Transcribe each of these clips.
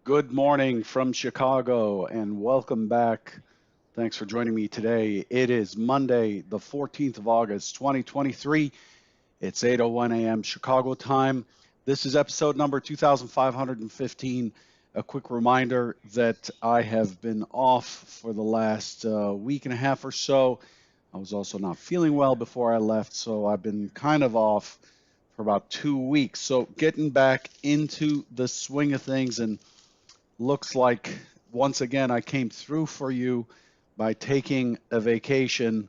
Good morning from Chicago and welcome back. Thanks for joining me today. It is Monday, the 14th of August, 2023. It's 8:01 a.m. Chicago time. This is episode number 2515. A quick reminder that I have been off for the last week and a half or so. I was also not feeling well before I left, so I've been kind of off for about 2 weeks. So getting back into the swing of things, and looks like once again I came through for you by taking a vacation.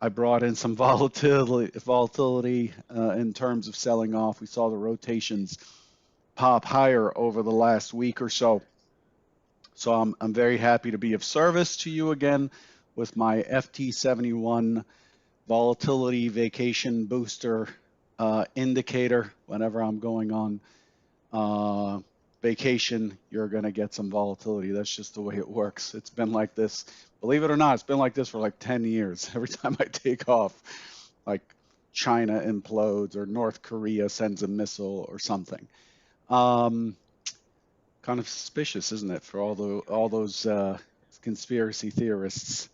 I brought in some volatility in terms of selling off. We saw the rotations pop higher over the last week or so. So I'm very happy to be of service to you again with my FT71 volatility vacation booster indicator. Whenever I'm going on vacation, you're going to get some volatility. That's just the way it works. It's been like this, believe it or not, it's been like this for like 10 years. Every time I take off, like China implodes or North Korea sends a missile or something. Um, Kind of suspicious, isn't it, for all those conspiracy theorists?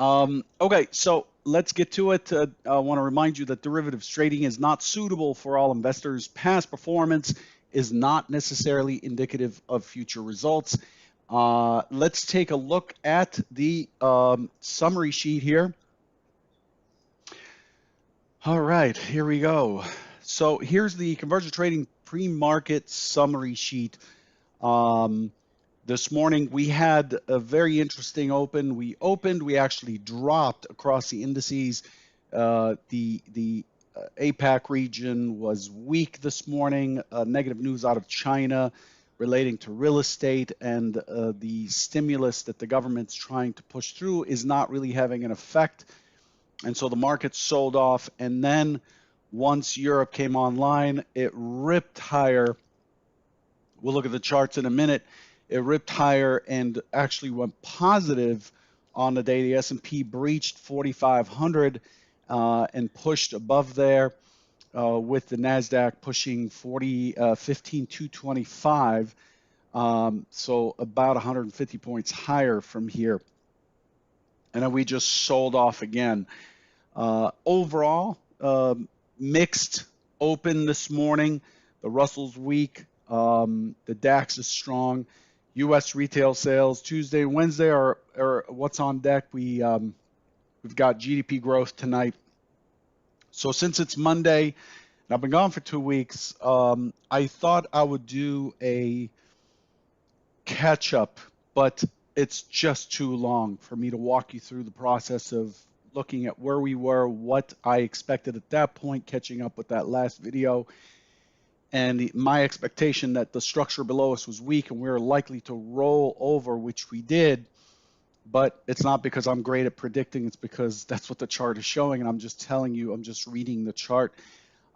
Okay, so let's get to it. I want to remind you that derivatives trading is not suitable for all investors. Past performance is not necessarily indicative of future results. Let's take a look at the summary sheet here. All right, here we go. So here's the conversion trading pre-market summary sheet. This morning we had a very interesting open. We actually dropped across the indices. The APAC region was weak this morning. Negative news out of China relating to real estate, and the stimulus that the government's trying to push through is not really having an effect. And so the market sold off. And then once Europe came online, it ripped higher. We'll look at the charts in a minute. It ripped higher and actually went positive on the day. The S&P breached 4,500 and pushed above there, with the NASDAQ pushing 15,225. So about 150 points higher from here. And then we just sold off again. Overall, mixed open this morning. The Russell's weak. The DAX is strong. U.S. retail sales Tuesday and Wednesday are what's on deck. We've got GDP growth tonight. So since it's Monday, and I've been gone for 2 weeks, I thought I would do a catch up, but it's just too long for me to walk you through the process of looking at where we were, what I expected at that point, catching up with that last video, and my expectation that the structure below us was weak and we were likely to roll over, which we did. But it's not because I'm great at predicting, it's because that's what the chart is showing, and I'm just telling you, I'm just reading the chart.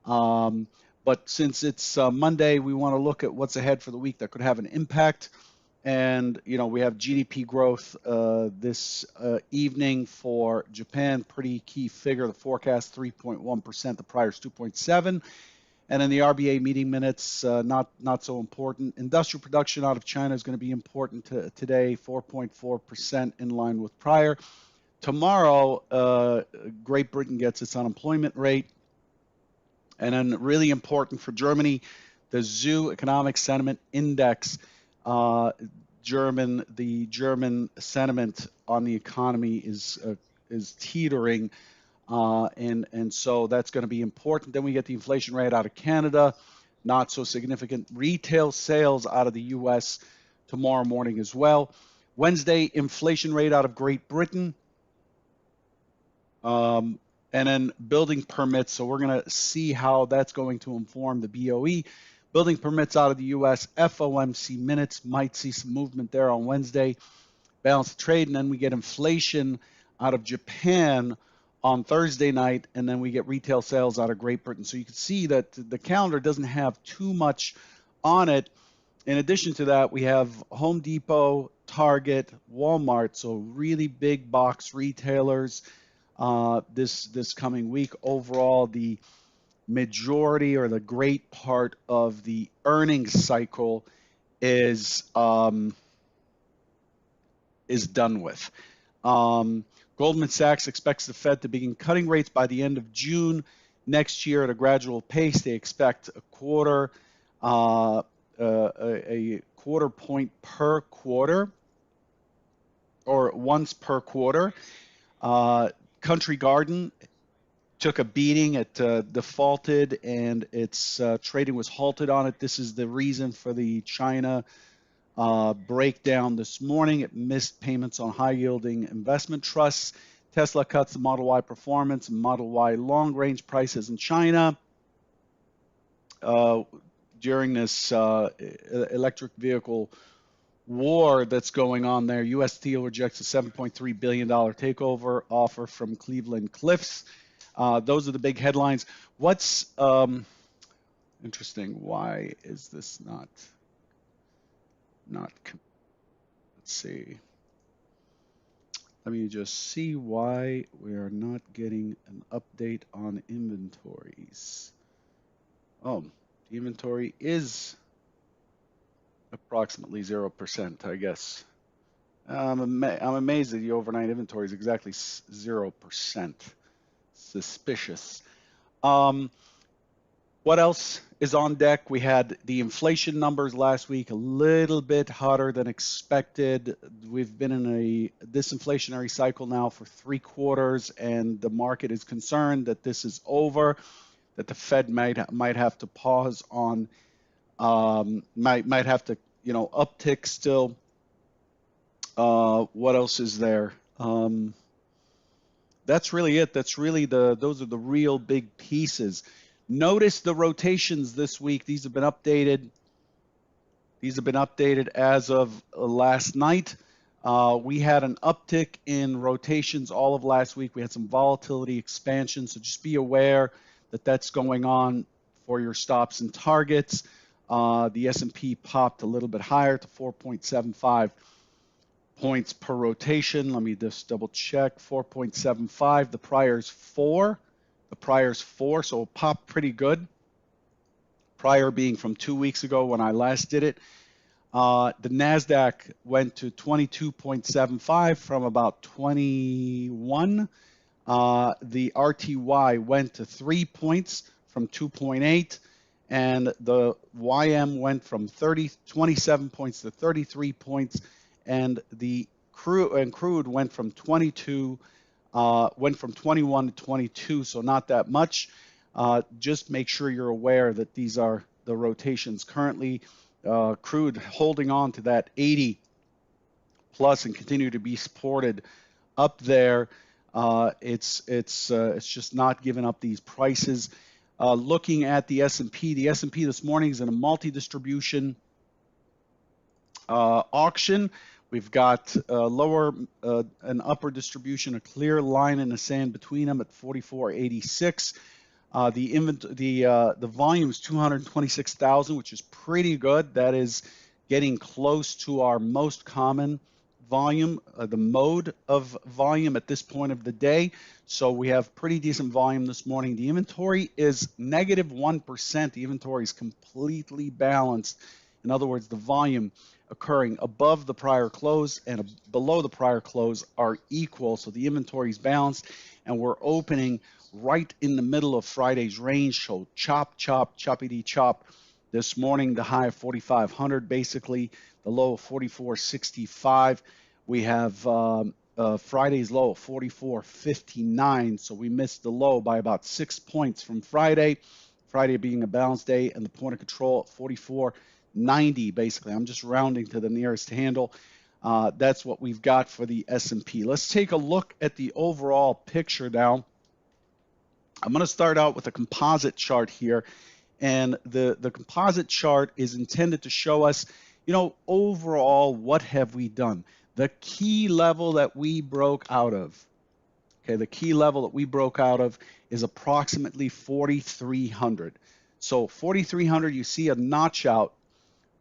But since it's Monday, we want to look at what's ahead for the week that could have an impact. And we have GDP growth this evening for Japan, pretty key figure. The forecast 3.1%, the prior's 2.7. And in the RBA meeting minutes, not so important. Industrial production out of China is going to be important today, 4.4% in line with prior. Tomorrow, Great Britain gets its unemployment rate. And then really important for Germany, the ZEW Economic Sentiment Index. The German sentiment on the economy is teetering. And so that's going to be important. Then we get the inflation rate out of Canada, not so significant. Retail sales out of the U.S. tomorrow morning as well. Wednesday, inflation rate out of Great Britain. And then building permits. So we're going to see how that's going to inform the BOE. Building permits out of the U.S. FOMC minutes, might see some movement there on Wednesday. Balance of trade, and then we get inflation out of Japan on Thursday night, and then we get retail sales out of Great Britain. So you can see that the calendar doesn't have too much on it. In addition to that, we have Home Depot, Target, Walmart, so really big box retailers this coming week. Overall, the majority or the great part of the earnings cycle is done with. Um, Goldman Sachs expects the Fed to begin cutting rates by the end of June next year at a gradual pace. They expect uh, a quarter point per quarter, or once per quarter. Uh, Country Garden took a beating. It defaulted, and its trading was halted on it. This is the reason for the China breakdown this morning. It missed payments on high-yielding investment trusts. Tesla cuts the Model Y performance and Model Y long-range prices in China during this electric vehicle war that's going on there. U.S. Steel rejects a $7.3 billion takeover offer from Cleveland Cliffs. Those are the big headlines. What's interesting? Why is this not? Let's see. Let me just see why we are not getting an update on inventories. Oh, the inventory is approximately 0%, I guess. I'm amazed that the overnight inventory is exactly 0%. Suspicious. What else is on deck? We had the inflation numbers last week, a little bit hotter than expected. We've been in a disinflationary cycle now for 3 quarters, and the market is concerned that this is over, that the Fed might have to pause on, might have to, uptick still. What else is there? That's really it. Those are the real big pieces. Notice the rotations this week. These have been updated. As of last night. We had an uptick in rotations all of last week. We had some volatility expansion, so just be aware that that's going on for your stops and targets. The S&P popped a little bit higher to 4.75 points per rotation. Let me just double check. 4.75. The prior's 4. So it popped pretty good. Prior being from 2 weeks ago when I last did it. The NASDAQ went to 22.75 from about 21. The RTY went to 3 points from 2.8. And the YM went from 27 points to 33 points. And the crude went from 21 to 22, so not that much. Just make sure you're aware that these are the rotations currently. Crude holding on to that 80 plus and continue to be supported up there. It's just not giving up these prices. Looking at the S&P, this morning is in a multi-distribution auction. We've got lower and upper distribution, a clear line in the sand between them at 44.86. The volume is 226,000, which is pretty good. That is getting close to our most common volume, the mode of volume at this point of the day. So we have pretty decent volume this morning. The inventory is negative 1%. The inventory is completely balanced. In other words, the volume occurring above the prior close and below the prior close are equal. So the inventory is balanced, and we're opening right in the middle of Friday's range. So choppity chop. This morning, the high of 4,500, basically the low of 44.65. We have Friday's low of 44.59. So we missed the low by about 6 points from Friday. Friday being a balanced day, and the point of control at 44.90, basically. I'm just rounding to the nearest handle. That's what we've got for the S&P. Let's take a look at the overall picture now. I'm going to start out with a composite chart here. And the composite chart is intended to show us, overall, what have we done? The key level that we broke out of, the key level that we broke out of is approximately 4,300. So 4,300, you see a notch out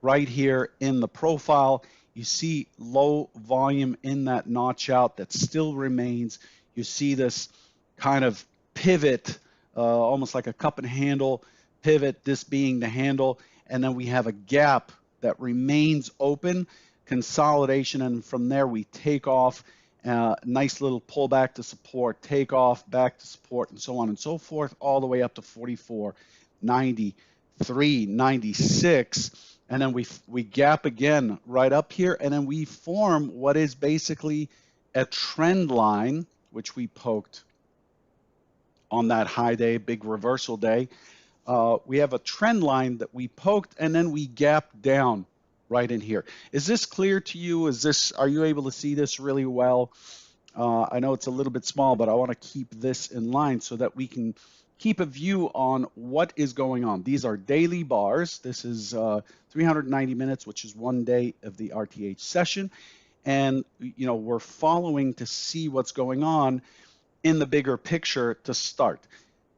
right here in the profile. You see low volume in that notch out that still remains. You see this kind of pivot, almost like a cup and handle pivot, this being the handle, and then we have a gap that remains open, consolidation, and from there we take off. Nice little pullback to support, take off, back to support, and so on and so forth, all the way up to 44.93, 96, and then we gap again right up here, and then we form what is basically a trend line, which we poked on that high day, big reversal day. We have a trend line that we poked, and then we gapped down right in here. Is this clear to you? Are you able to see this really well? I know it's a little bit small, but I want to keep this in line so that we can keep a view on what is going on. These are daily bars. This is 390 minutes, which is 1 day of the RTH session. And, we're following to see what's going on in the bigger picture to start.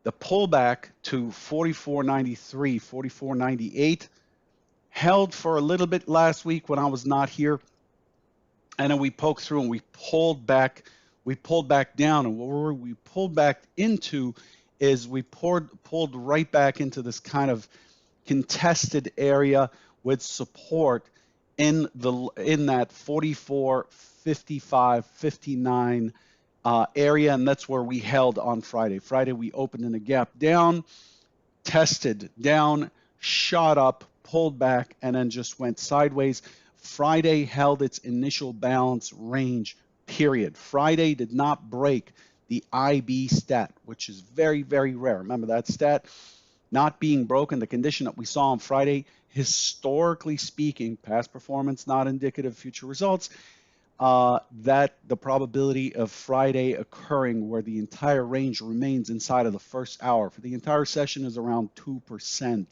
The pullback to 44.93, 44.98 held for a little bit last week when I was not here, and then we poked through and we pulled back down, and what we pulled back into is we pulled right back into this kind of contested area with support in that 44, 55, 59 area, and that's where we held on Friday. Friday we opened in a gap down, tested down, shot up, pulled back, and then just went sideways. Friday held its initial balance range, period. Friday did not break the IB stat, which is very, very rare. Remember that stat not being broken, the condition that we saw on Friday, historically speaking, past performance not indicative of future results, that the probability of Friday occurring where the entire range remains inside of the first hour for the entire session is around 2%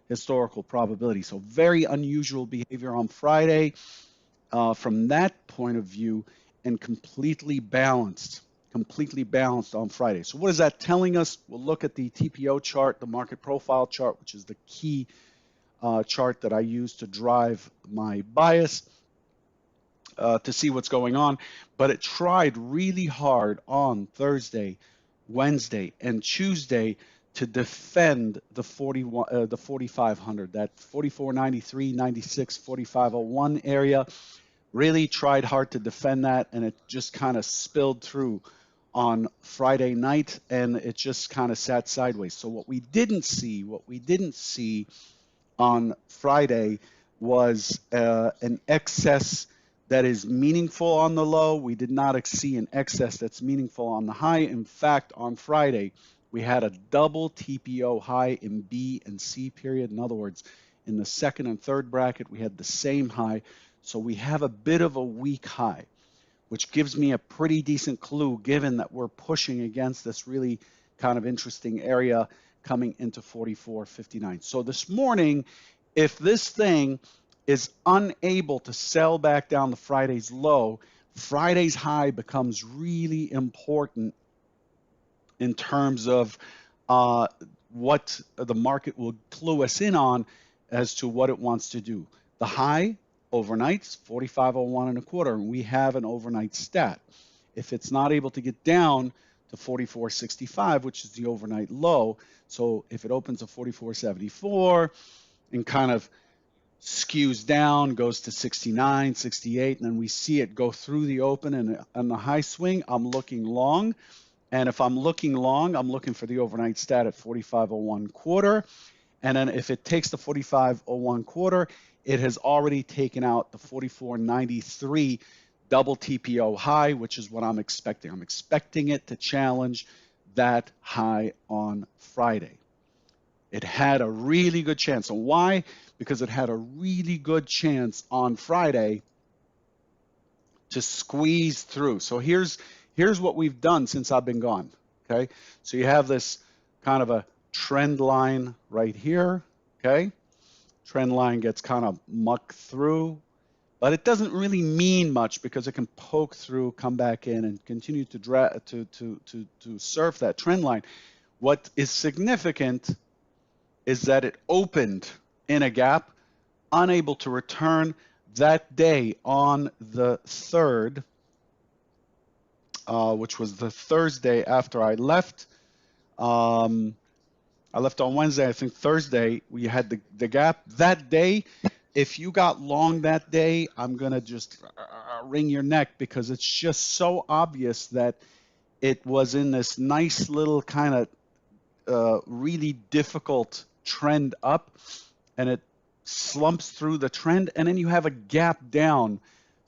historical probability. So very unusual behavior on Friday from that point of view, and completely balanced on Friday. So what is that telling us? We'll look at the TPO chart, the market profile chart, which is the key chart that I use to drive my bias. To see what's going on, but it tried really hard on Thursday, Wednesday, and Tuesday to defend the 4,500, that 44.93, 96, 45.01 area. Really tried hard to defend that, and it just kind of spilled through on Friday night, and it just kind of sat sideways. So what we didn't see on Friday was an excess that is meaningful on the low. We did not see an excess that's meaningful on the high. In fact, on Friday, we had a double TPO high in B and C period. In other words, in the second and third bracket, we had the same high. So we have a bit of a weak high, which gives me a pretty decent clue given that we're pushing against this really kind of interesting area coming into 44.59. So this morning, if this thing is unable to sell back down to Friday's low, Friday's high becomes really important in terms of what the market will clue us in on as to what it wants to do. The high overnight is 45.01 and a quarter, and we have an overnight stat. If it's not able to get down to 44.65, which is the overnight low, so if it opens at 44.74 and kind of skews down, goes to 69, 68, and then we see it go through the open and the high swing, I'm looking long. And if I'm looking long, I'm looking for the overnight stat at 45.01 quarter. And then if it takes the 45.01 quarter, it has already taken out the 44.93 double TPO high, which is what I'm expecting. I'm expecting it to challenge that high on Friday. It had a really good chance. And why? Because it had a really good chance on Friday to squeeze through. So here's what we've done since I've been gone, okay? So you have this kind of a trend line right here, okay? Trend line gets kind of mucked through, but it doesn't really mean much because it can poke through, come back in, and continue to surf that trend line. What is significant is that it opened in a gap, unable to return that day on the 3rd, which was the Thursday after I left. I left on Wednesday. I think Thursday we had the gap. That day, if you got long that day, I'm going to just wring your neck because it's just so obvious that it was in this nice little kind of really difficult trend up, and it slumps through the trend, and then you have a gap down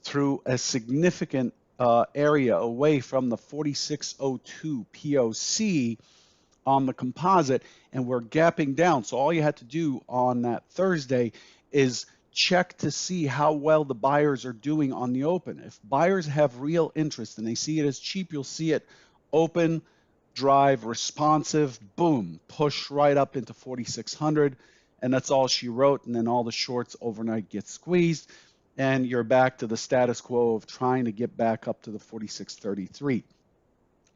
through a significant area away from the 4602 POC on the composite, and we're gapping down. So all you had to do on that Thursday is check to see how well the buyers are doing on the open. If buyers have real interest and they see it as cheap, you'll see it open, drive, responsive, boom, push right up into 4,600. And that's all she wrote. And then all the shorts overnight get squeezed. And you're back to the status quo of trying to get back up to the 46.33.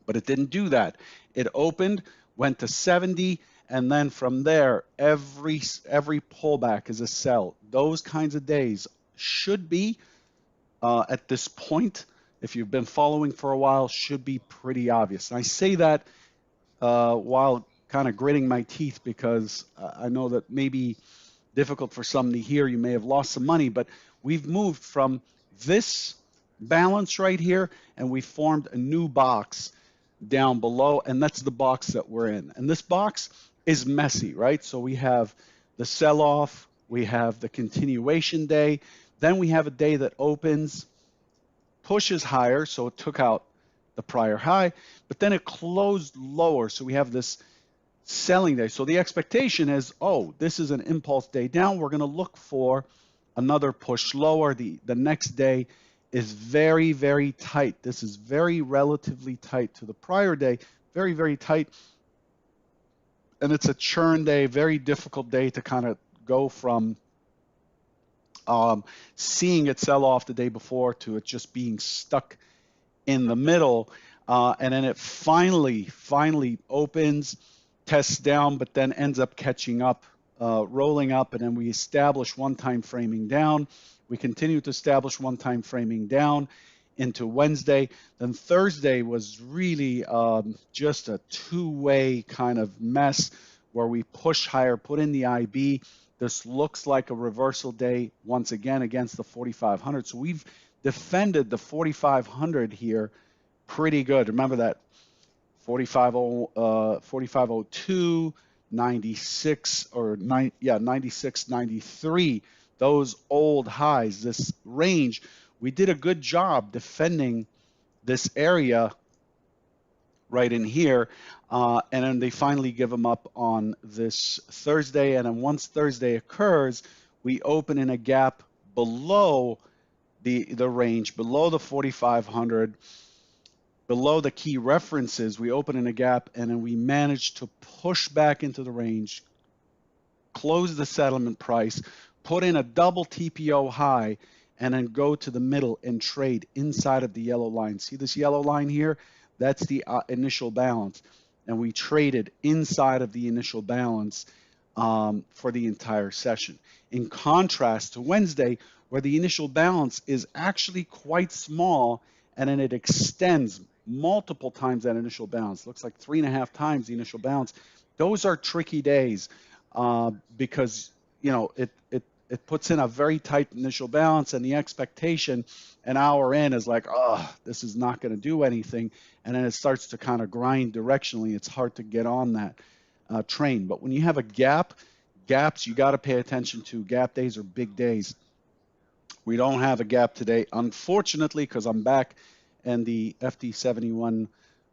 But it didn't do that. It opened, went to 70, and then from there, every pullback is a sell. Those kinds of days should be, at this point, if you've been following for a while, should be pretty obvious. And I say that while kind of gritting my teeth because I know that maybe difficult for some to hear. You may have lost some money, but we've moved from this balance right here, and we formed a new box down below, and that's the box that we're in. And this box is messy, right? So we have the sell-off, we have the continuation day, then we have a day that opens, pushes higher, so it took out the prior high, but then it closed lower, so we have this selling day. So the expectation is, oh, this is an impulse day down. We're going to look for another push lower. The next day is very, very tight. This is very relatively tight to the prior day, very, very tight. And it's a churn day, very difficult day to kind of go from seeing it sell off the day before to it just being stuck in the middle. And then it finally opens, tests down, but then ends up catching up, rolling up, and then we establish one-time framing down. We continue to establish one-time framing down into Wednesday. Then Thursday was really just a two-way kind of mess where we push higher, put in the IB. This looks like a reversal day once again against the 4,500. So we've defended the 4,500 here pretty good. Remember that 4502, 96 or 96, 93, those old highs, this range. We did a good job defending this area right in here, and then they finally give them up on this Thursday, and then once Thursday occurs, we open in a gap below the range, below the 4,500, below the key references. We open in a gap, and then we manage to push back into the range, close the settlement price, put in a double TPO high, and then go to the middle and trade inside of the yellow line. See this yellow line here? That's the initial balance. And we traded inside of the initial balance for the entire session. In contrast to Wednesday, where the initial balance is actually quite small, and then it extends multiple times that initial balance. Looks like 3.5 times the initial balance. Those are tricky days because it puts in a very tight initial balance, and the expectation an hour in is like, oh, this is not going to do anything, and then it starts to kind of grind directionally. It's hard to get on that train. But when you have a gaps you got to pay attention to. Gap days are big days. We don't have a gap today, unfortunately, because I'm back, and the FD71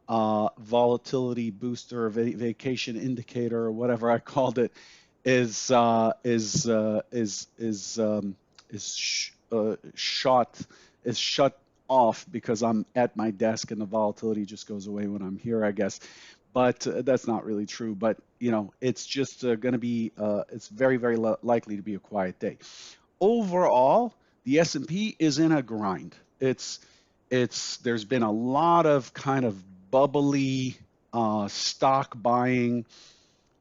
volatility booster, vacation indicator, or whatever I called it, is shut off because I'm at my desk, and the volatility just goes away when I'm here, I guess. But that's not really true. But it's just going to be it's very, very likely to be a quiet day. Overall, the S&P is in a grind. There's been a lot of kind of bubbly stock buying.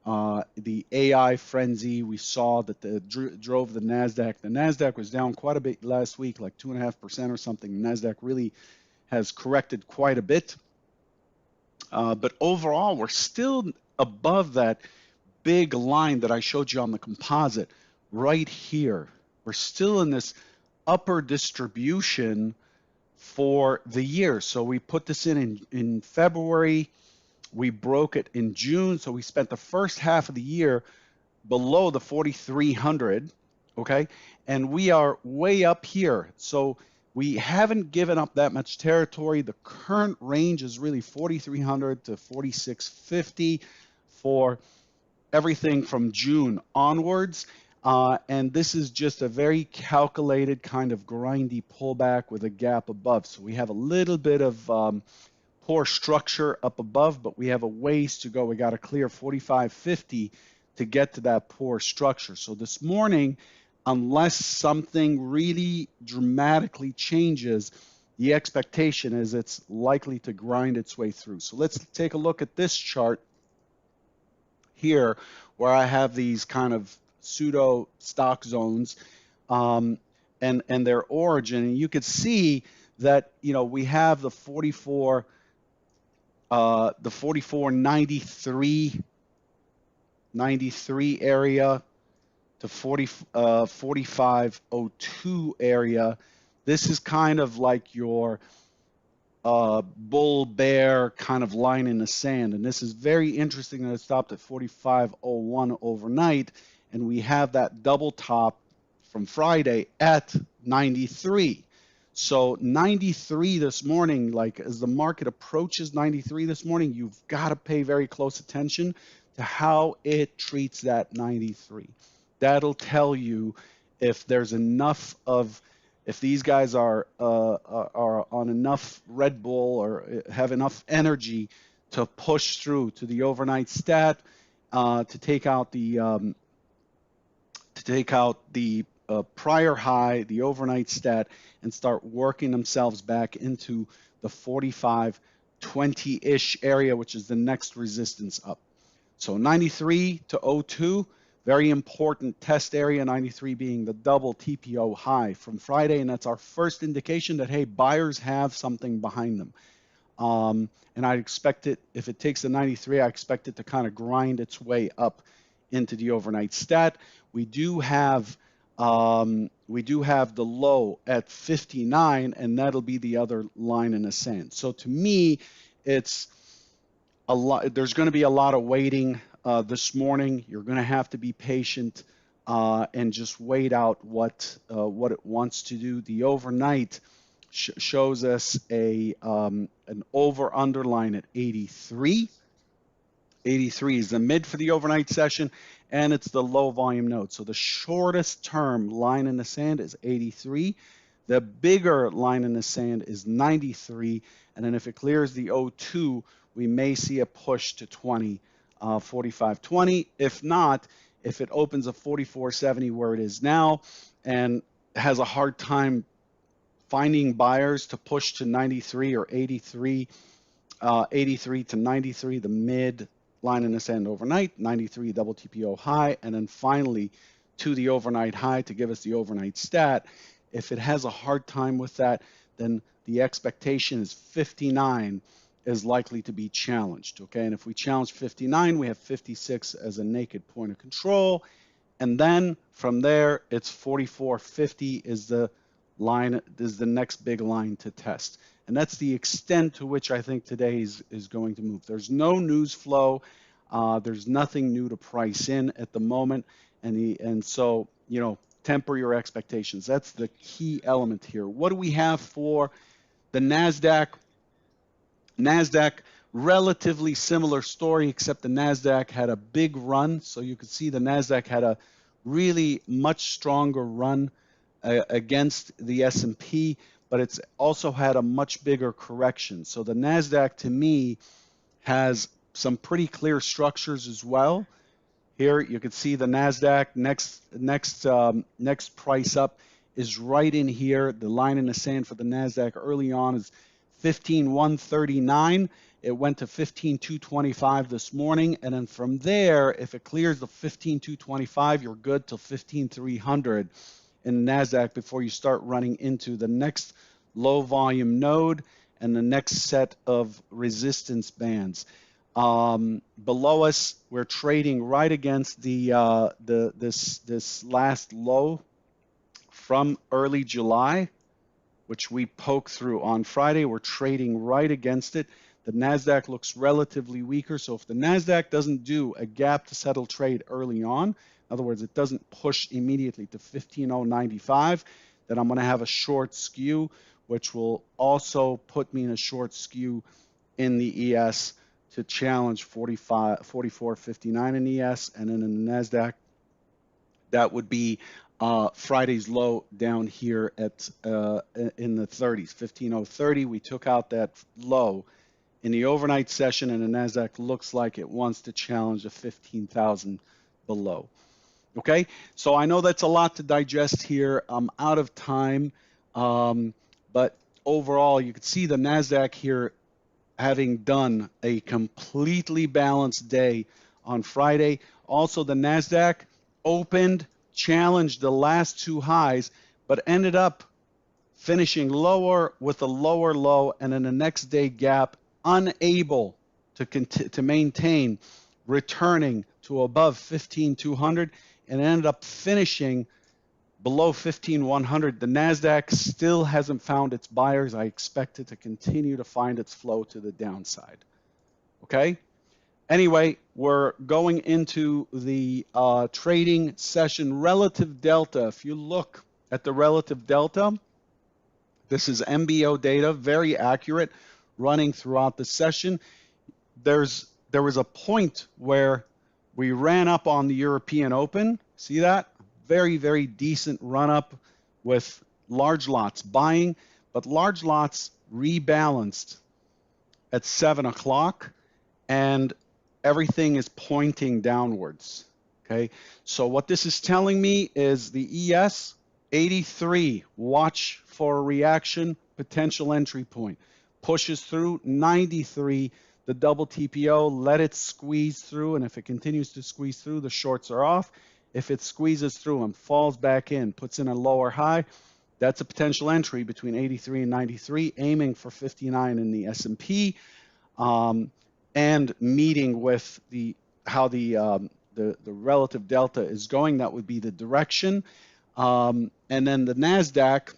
The AI frenzy we saw that drove the Nasdaq. The Nasdaq was down quite a bit last week, like 2.5% or something. The Nasdaq really has corrected quite a bit. But overall, we're still above that big line that I showed you on the composite right here. we're still in this upper distribution for the year. So we put this in February, we broke it in June, so we spent the first half of the year below the 4,300, okay? And we are way up here. So we haven't given up that much territory. The current range is really 4,300 to 4,650 for everything from June onwards. And this is just a very calculated kind of grindy pullback with a gap above. So we have a little bit of poor structure up above, but we have a ways to go. We got to clear 45.50 to get to that poor structure. So this morning, unless something really dramatically changes, the expectation is it's likely to grind its way through. So let's take a look at this chart here, where I have these kind of pseudo stock zones and their origin. And you could see that, we have the 44.93 area to 45.02 area. This is kind of like your bull bear kind of line in the sand. And this is very interesting that it stopped at 45.01 overnight. And we have that double top from Friday at 93. So 93 this morning, like as the market approaches 93 this morning, you've got to pay very close attention to how it treats that 93. That'll tell you if there's enough of, if these guys are on enough Red Bull or have enough energy to push through to the overnight stat, to take out the prior high, the overnight stat, and start working themselves back into the 45.20-ish area, which is the next resistance up. So 93 to 02, very important test area, 93 being the double TPO high from Friday, and that's our first indication that, hey, buyers have something behind them. And I expect it, if it takes the 93, I expect it to kind of grind its way up into the overnight stat. We do have the low at 59, and that'll be the other line in the sand. So to me, it's a lot. There's going to be a lot of waiting this morning. You're going to have to be patient and just wait out what it wants to do. The overnight shows us an over underline at 83. 83 is the mid for the overnight session, and it's the low volume node. So the shortest term line in the sand is 83. The bigger line in the sand is 93. And then if it clears the 02, we may see a push to 20, 45.20. If not, if it opens a 44.70 where it is now and has a hard time finding buyers to push to 93 or 83, 83 to 93, the mid line in the sand overnight, 93 double TPO high, and then finally to the overnight high to give us the overnight stat. If it has a hard time with that, then the expectation is 59 is likely to be challenged, okay? And if we challenge 59, we have 56 as a naked point of control. And then from there, it's 44.50 is the line, is the next big line to test. And that's the extent to which I think today is going to move. There's no news flow. There's nothing new to price in at the moment. And so, temper your expectations. That's the key element here. What do we have for the NASDAQ? NASDAQ, relatively similar story, except the NASDAQ had a big run. So you could see the NASDAQ had a really much stronger run against the S&P, but it's also had a much bigger correction. So the NASDAQ, to me, has some pretty clear structures as well. Here you can see the NASDAQ next price up is right in here. The line in the sand for the NASDAQ early on is 15,139. It went to 15,225 this morning, and then from there, if it clears the 15,225, you're good till 15,300 in the NASDAQ before you start running into the next low volume node and the next set of resistance bands. Below us, we're trading right against this last low from early July, which we poked through on Friday. We're trading right against it. The NASDAQ looks relatively weaker. So if the NASDAQ doesn't do a gap to settle trade early on, in other words, it doesn't push immediately to 15,095, then I'm going to have a short skew, which will also put me in a short skew in the ES to challenge 44.59 in ES, and then in the NASDAQ, that would be Friday's low down here at in the 30s, 15,030. We took out that low in the overnight session, and the NASDAQ looks like it wants to challenge the 15,000 below. Okay, so I know that's a lot to digest here. I'm out of time, but overall, you can see the NASDAQ here having done a completely balanced day on Friday. Also, the NASDAQ opened, challenged the last two highs, but ended up finishing lower with a lower low, and in the next day gap, unable to maintain, returning to above 15,200, and ended up finishing below 15,100. The NASDAQ still hasn't found its buyers. I expect it to continue to find its flow to the downside. Okay? Anyway, we're going into the trading session. Relative delta, if you look at the relative delta, this is MBO data, very accurate, running throughout the session. There was a point where we ran up on the European Open. See that? Very, very decent run up with large lots buying, but large lots rebalanced at 7 o'clock, and everything is pointing downwards. Okay, so what this is telling me is the ES 83, watch for a reaction, potential entry point. Pushes through 93, the double TPO, let it squeeze through, and if it continues to squeeze through, the shorts are off. If it squeezes through and falls back in, puts in a lower high, that's a potential entry between 83 and 93, aiming for 59 in the S&P, and meeting with how the relative delta is going. That would be the direction. And then the NASDAQ,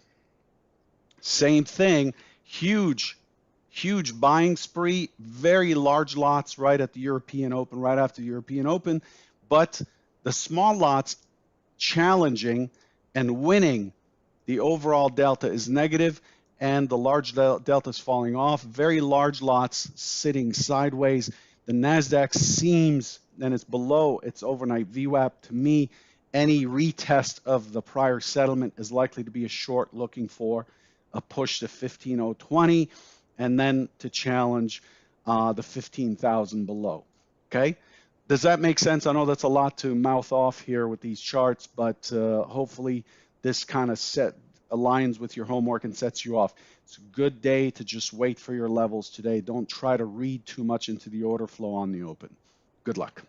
same thing, huge buying spree, very large lots right at the European Open, right after the European Open, but the small lots challenging and winning. The overall delta is negative, and the large delta is falling off. Very large lots sitting sideways. The NASDAQ seems, and it's below its overnight VWAP. To me, any retest of the prior settlement is likely to be a short, looking for a push to 15,020, and then to challenge the 15,000 below. Okay, does that make sense? I know that's a lot to mouth off here with these charts, but hopefully this kind of aligns with your homework and sets you off. It's a good day to just wait for your levels today. Don't try to read too much into the order flow on the open. Good luck.